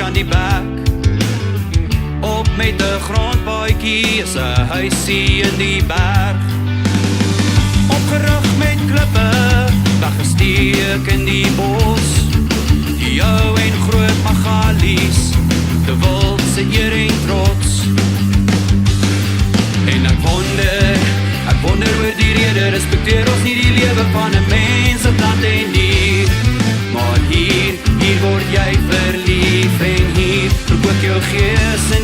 aan die bek. Op met 'n grondpaadjie is 'n huisie in die berg. Opgerig met klippe, weggesteek in die bos. Die jou en groot magalies, de wild se eer en trots. En ek wonder oor die rede, respecteer ons nie die lewe van 'n mens op land en dier. Maar hier word jy verlief en hier verkoop jou gees en